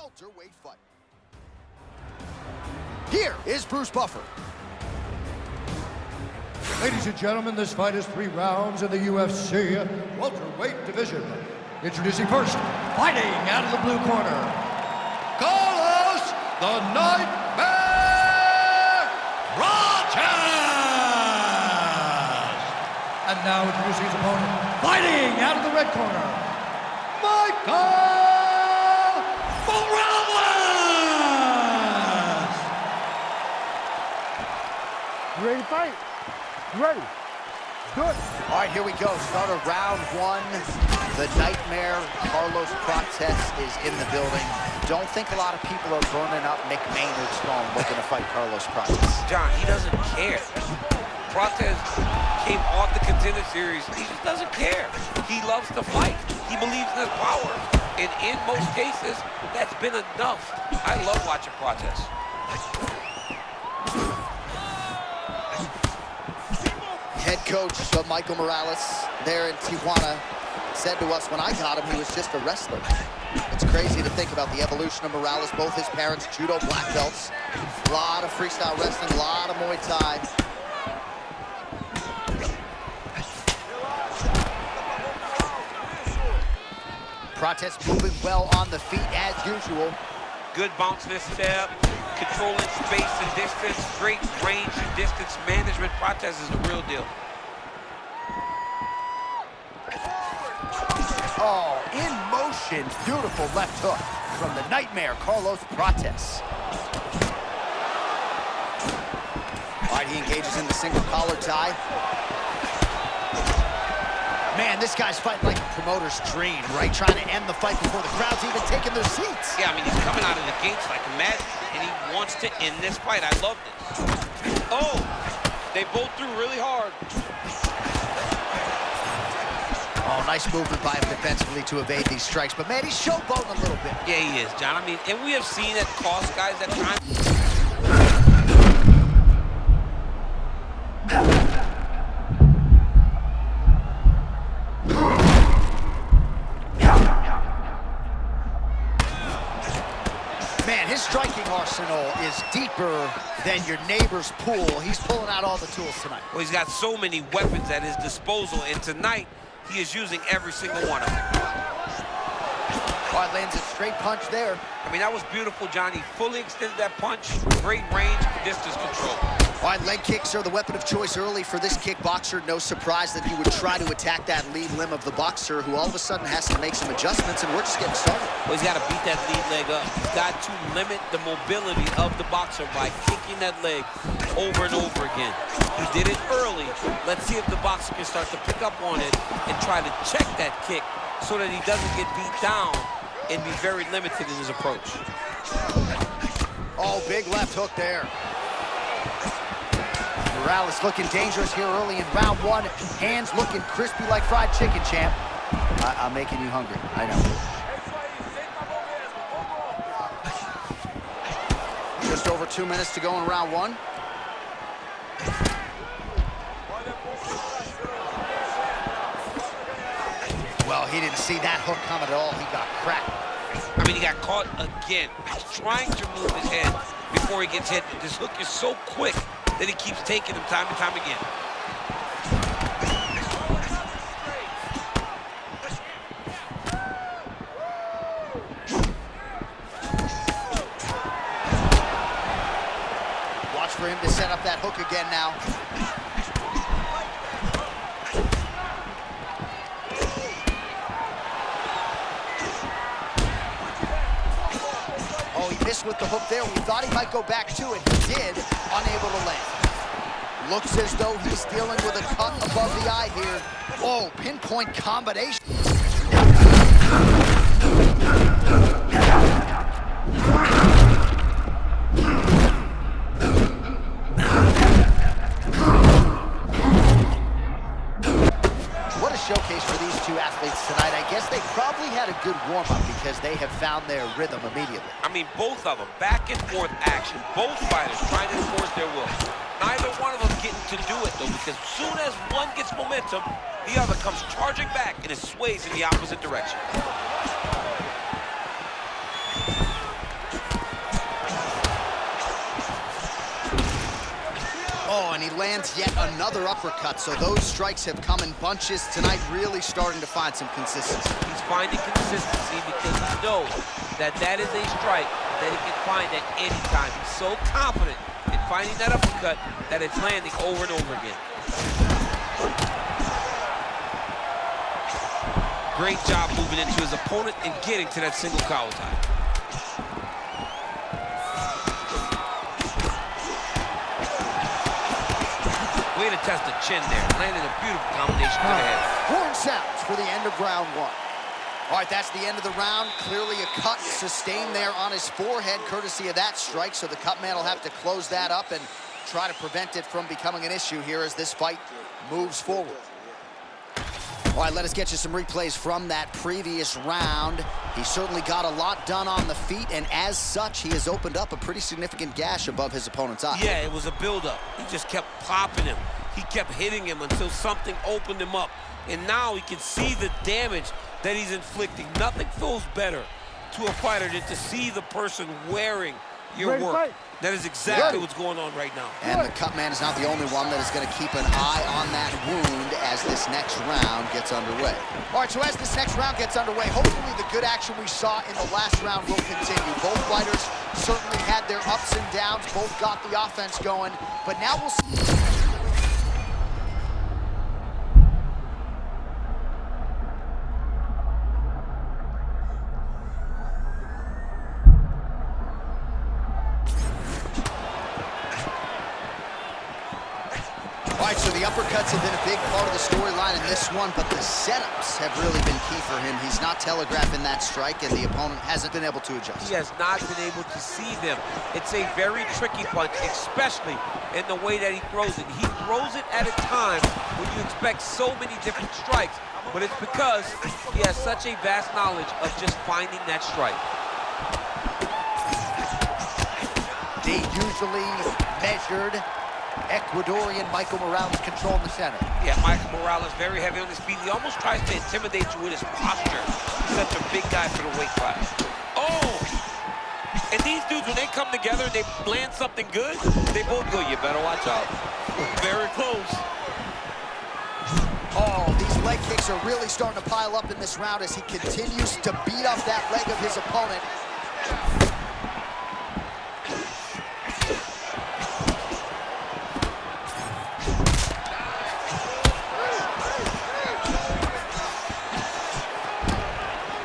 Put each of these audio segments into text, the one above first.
welterweight fight. Here is Bruce Buffer. Ladies and gentlemen, this fight is 3 rounds in the UFC welterweight division. Introducing first, fighting out of the blue corner, Carlos the Nightmare Rodgers! And now introducing his opponent, fighting out of the red corner, Michael Morales! You ready to fight? You ready? Do it. All right, here we go. Start of round 1. The Nightmare, Carlos Prates, is in the building. Don't think a lot of people are burning up Mick Maynard's phone looking to fight Carlos Prates. John, he doesn't care. Prates came off the Contender Series. He just doesn't care. He loves to fight. He believes in his power. And in most cases, that's been enough. I love watching Prates. Head coach of Michael Morales there in Tijuana said to us, when I got him, he was just a wrestler. It's crazy to think about the evolution of Morales. Both his parents, judo black belts. A lot of freestyle wrestling, a lot of Muay Thai. Prates moving well on the feet as usual. Good bounce this step, controlling space and distance, great range and distance management. Prates is the real deal. Oh, in motion, beautiful left hook from the Nightmare, Carlos Prates. All right, he engages in the single collar tie. Man, this guy's fighting like a promoter's dream, right? Trying to end the fight before the crowd's even taking their seats. Yeah, I mean, he's coming out of the gates like a madman, and he wants to end this fight. I love this. Oh, they both threw really hard. Oh, nice movement by him defensively to evade these strikes. But, man, he's showboating a little bit. Yeah, he is, John. I mean, and we have seen it cost guys at times. Man, his striking arsenal is deeper than your neighbor's pool. He's pulling out all the tools tonight. Well, he's got so many weapons at his disposal, and tonight, he is using every single one of them. All right, lands a straight punch there. I mean, that was beautiful, John. He fully extended that punch. Great range, distance control. All right, leg kicks are the weapon of choice early for this kickboxer. No surprise that he would try to attack that lead limb of the boxer, who all of a sudden has to make some adjustments, and we're just getting started. Well, he's got to beat that lead leg up. He's got to limit the mobility of the boxer by kicking that leg over and over again. He did it early. Let's see if the boxer can start to pick up on it and try to check that kick so that he doesn't get beat down and be very limited in his approach. Oh, big left hook there. Morales looking dangerous here early in round 1. Hands looking crispy like fried chicken, champ. I'm making you hungry, I know. Just over 2 minutes to go in round 1. Well, he didn't see that hook coming at all. He got cracked. I mean, he got caught again. He's trying to move his head before he gets hit. This hook is so quick that he keeps taking him time and time again. Watch for him to set up that hook again now. Oh, he missed with the hook there. We thought he might go back to it. He did, unable to land. Looks as though he's dealing with a cut above the eye here. Oh, pinpoint combination. What a showcase for these two athletes tonight. I guess they probably had a good warm-up because they have found their rhythm immediately. I mean, both of them, back and forth action. Both fighters trying to enforce their will. Neither one of them getting to do it, though, because as soon as one gets momentum, the other comes charging back and it sways in the opposite direction. Oh, and he lands yet another uppercut. So those strikes have come in bunches tonight, really starting to find some consistency. He's finding consistency because he knows that that is a strike that he can find at any time. He's so confident in finding that uppercut that it's landing over and over again. Great job moving into his opponent and getting to that single cow tie. Way to test the chin there. Landed a beautiful combination to the head. Horn sounds for the end of round one. All right, that's the end of the round. Clearly a cut sustained there on his forehead, courtesy of that strike. So the cut man will have to close that up and try to prevent it from becoming an issue here as this fight moves forward. All right, let us get you some replays from that previous round. He certainly got a lot done on the feet, and as such, he has opened up a pretty significant gash above his opponent's eye. Yeah, it was a buildup. He just kept popping him. He kept hitting him until something opened him up. And now he can see the damage that he's inflicting. Nothing feels better to a fighter than to see the person wearing your work. That is exactly what's going on right now. And the cut man is not the only one that is going to keep an eye on that wound as this next round gets underway. All right, so as this next round gets underway, hopefully the good action we saw in the last round will continue. Both fighters certainly had their ups and downs. Both got the offense going, but now we'll see. All right, so the uppercuts have been a big part of the storyline in this one, but the setups have really been key for him. He's not telegraphing that strike, and the opponent hasn't been able to adjust. He has not been able to see them. It's a very tricky punch, especially in the way that he throws it. He throws it at a time when you expect so many different strikes, but it's because he has such a vast knowledge of just finding that strike. The usually measured Ecuadorian Michael Morales controlling the center. Yeah, Michael Morales very heavy on his feet. He almost tries to intimidate you with his posture. He's such a big guy for the weight class. Oh! And these dudes, when they come together and they land something good, they both go, you better watch out. Very close. Oh, these leg kicks are really starting to pile up in this round as he continues to beat up that leg of his opponent.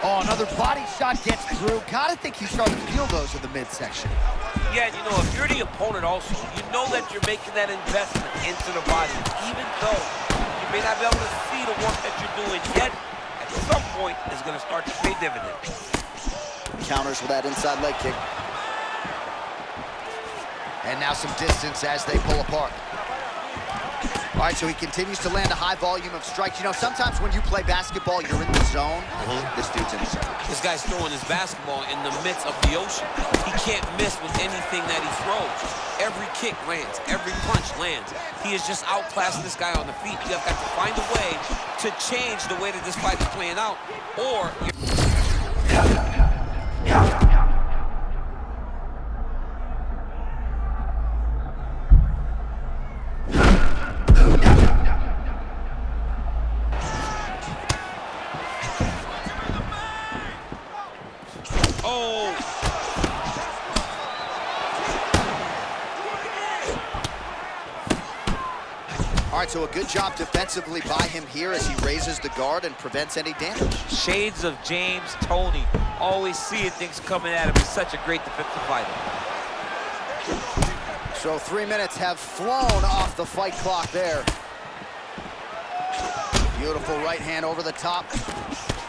Oh, another body shot gets through. Gotta think he's starting to feel those in the midsection. Yeah, you know, if you're the opponent also, you know that you're making that investment into the body, even though you may not be able to see the work that you're doing yet, at some point, it's gonna start to pay dividends. Counters with that inside leg kick. And now some distance as they pull apart. All right, so he continues to land a high volume of strikes. You know, sometimes when you play basketball, you're in the zone. This dude's in the zone. This guy's throwing his basketball in the midst of the ocean. He can't miss with anything that he throws. Every kick lands, every punch lands. He is just outclassing this guy on the feet. You have got to find a way to change the way that this fight is playing out, or All right, so a good job defensively by him here as he raises the guard and prevents any damage. Shades of James Toney. Always seeing things coming at him. He's such a great defensive fighter. So 3 minutes have flown off the fight clock there. Beautiful right hand over the top.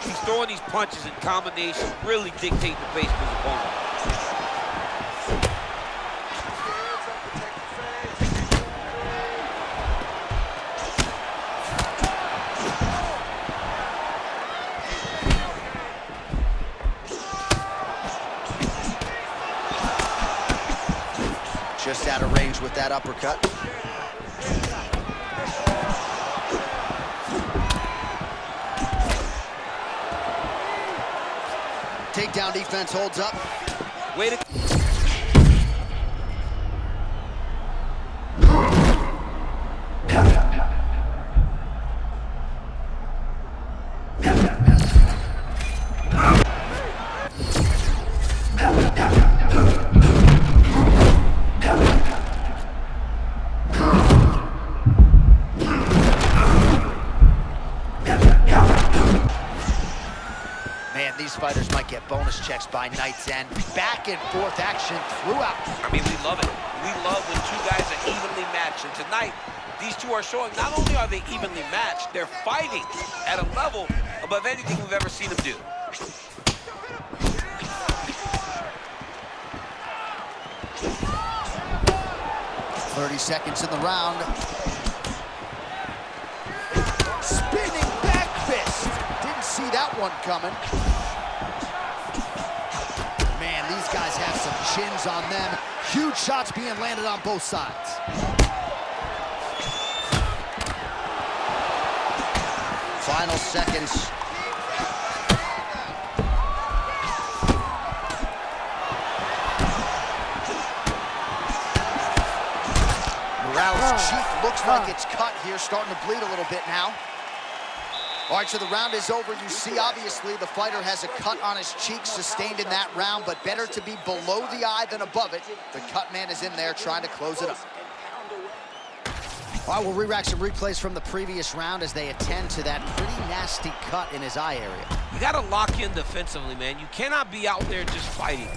He's throwing these punches in combination, really dictating the pace for his opponent. Just out of range with that uppercut. Takedown defense holds up. Way to... Morales checks by Knight's end. Back and forth action throughout. I mean, we love it. We love when two guys are evenly matched. And tonight, these two are showing not only are they evenly matched, they're fighting at a level above anything we've ever seen them do. "30 seconds in the round. Spinning back fist. Didn't see that one coming. Man, these guys have some chins on them. Huge shots being landed on both sides. Final seconds. Morales' cheek looks like it's cut here, starting to bleed a little bit now. All right, so the round is over. You see, obviously, the fighter has a cut on his cheek sustained in that round, but better to be below the eye than above it. The cut man is in there trying to close it up. All right, we'll re-rack some replays from the previous round as they attend to that pretty nasty cut in his eye area. You got to lock in defensively, man. You cannot be out there just fighting.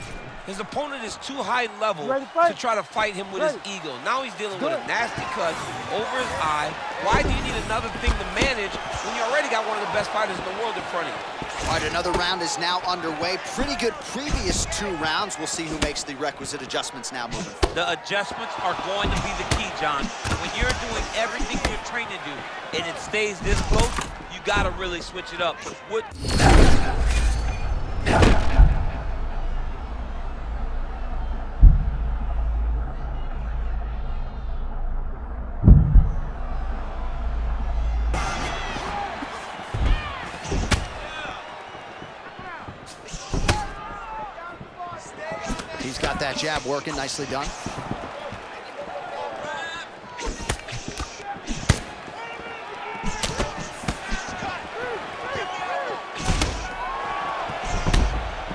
His opponent is too high level to try to fight him with his ego. Now he's dealing with a nasty cut over his eye. Why do you need another thing to manage when you already got one of the best fighters in the world in front of you? All right, another round is now underway. Pretty good previous two rounds. We'll see who makes the requisite adjustments now moving forward. The adjustments are going to be the key, John. When you're doing everything you're trained to do and it stays this close, you got to really switch it up. He's got that jab working, nicely done.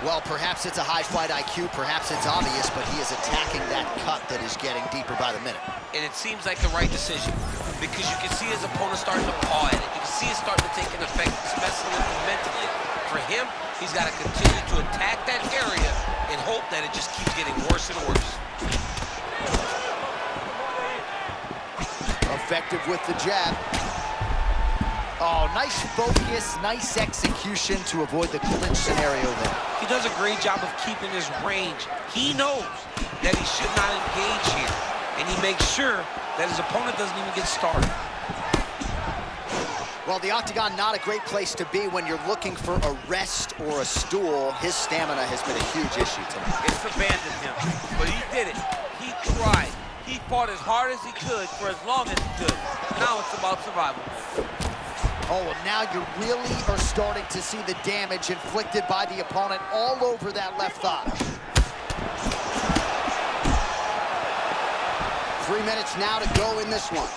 Well, perhaps it's a high fight IQ, perhaps it's obvious, but he is attacking that cut that is getting deeper by the minute. And it seems like the right decision because you can see his opponent starting to paw at it. You can see it starting to take an effect, especially mentally. For him, he's got to continue to attack that area and hope that it just keeps getting worse and worse. Effective with the jab. Oh, nice focus, nice execution to avoid the clinch scenario there. He does a great job of keeping his range. He knows that he should not engage here, and he makes sure that his opponent doesn't even get started. Well, the octagon, not a great place to be when you're looking for a rest or a stool. His stamina has been a huge issue tonight. It's abandoned him, but he did it. He tried. He fought as hard as he could for as long as he could. Now it's about survival. Oh, and now you really are starting to see the damage inflicted by the opponent all over that left thigh. 3 minutes now to go in this one.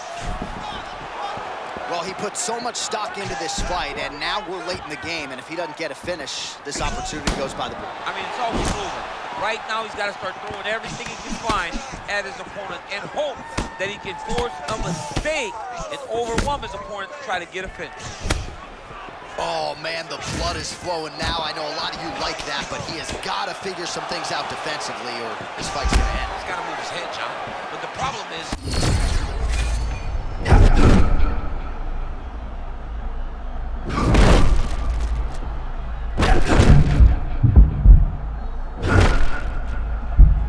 Well, he put so much stock into this fight, and now we're late in the game, and if he doesn't get a finish, this opportunity goes by the board. I mean, it's almost over. Right now, he's got to start throwing everything he can find at his opponent and hope that he can force a mistake and overwhelm his opponent to try to get a finish. Oh, man, the blood is flowing now. I know a lot of you like that, but he has got to figure some things out defensively or this fight's going to end. He's got to move his head, John. But the problem is...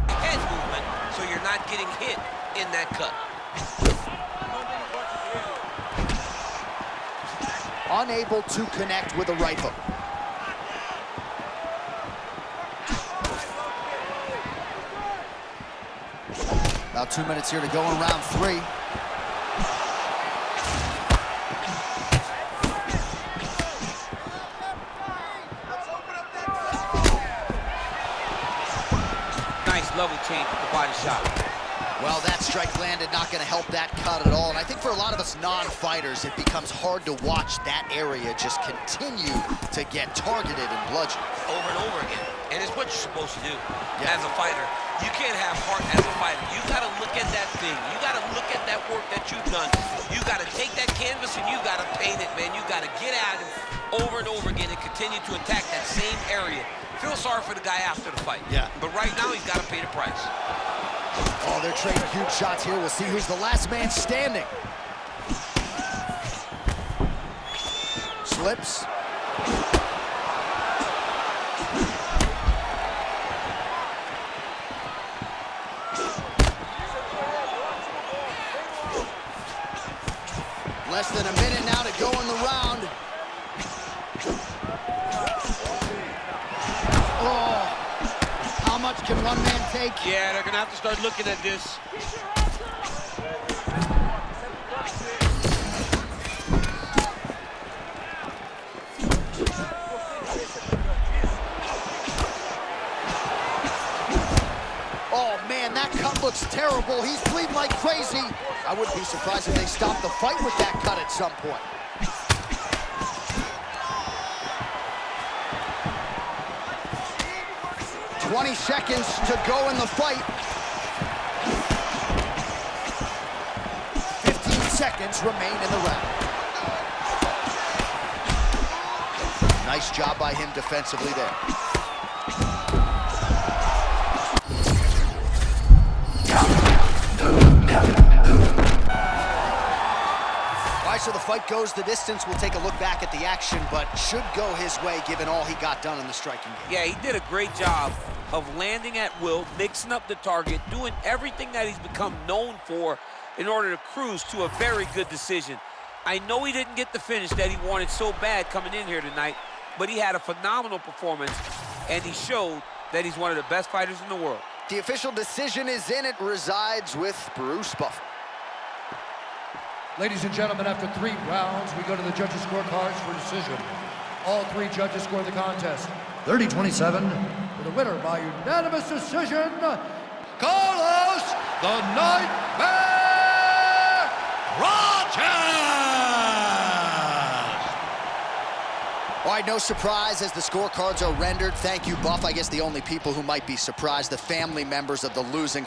head movement, so you're not getting hit in that cut. Unable to connect with a right hook. About 2 minutes here to go in round 3. Nice level change with the body shot. Well, that strike landed, not going to help that cut at all. And I think for a lot of us non-fighters, it becomes hard to watch that area just continue to get targeted and bludgeoned. Over and over again. And it's what what you're supposed to do as a fighter. You can't have heart as a fighter. You got to look at that thing. You got to look at that work that you've done. You got to take that canvas and you got to paint it, man. You got to get at it over and over again and continue to attack that same area. Feel sorry for the guy after the fight. Yeah. But right now, he's got to pay the price. Oh, they're trading huge shots here. We'll see who's the last man standing. Slips. Less than a minute now to go in the round. Oh, how much can one man take? Yeah, they're gonna have to start looking at this. Oh man, that cut looks terrible. He's bleeding like crazy. I wouldn't be surprised if they stopped the fight with that cut at some point. "20 seconds to go in the fight. 15 seconds remain in the round. Nice job by him defensively there. So the fight goes the distance. We'll take a look back at the action, but should go his way given all he got done in the striking game. Yeah, he did a great job of landing at will, mixing up the target, doing everything that he's become known for in order to cruise to a very good decision. I know he didn't get the finish that he wanted so bad coming in here tonight, but he had a phenomenal performance, and he showed that he's one of the best fighters in the world. The official decision is in. It resides with Bruce Buffer. Ladies and gentlemen, after 3 rounds, we go to the judges' scorecards for decision. All 3 judges score the contest 30-27 for the winner by unanimous decision, Carlos the Nightmare Rogers! All right, no surprise as the scorecards are rendered. Thank you, Buff. I guess the only people who might be surprised, the family members of the losing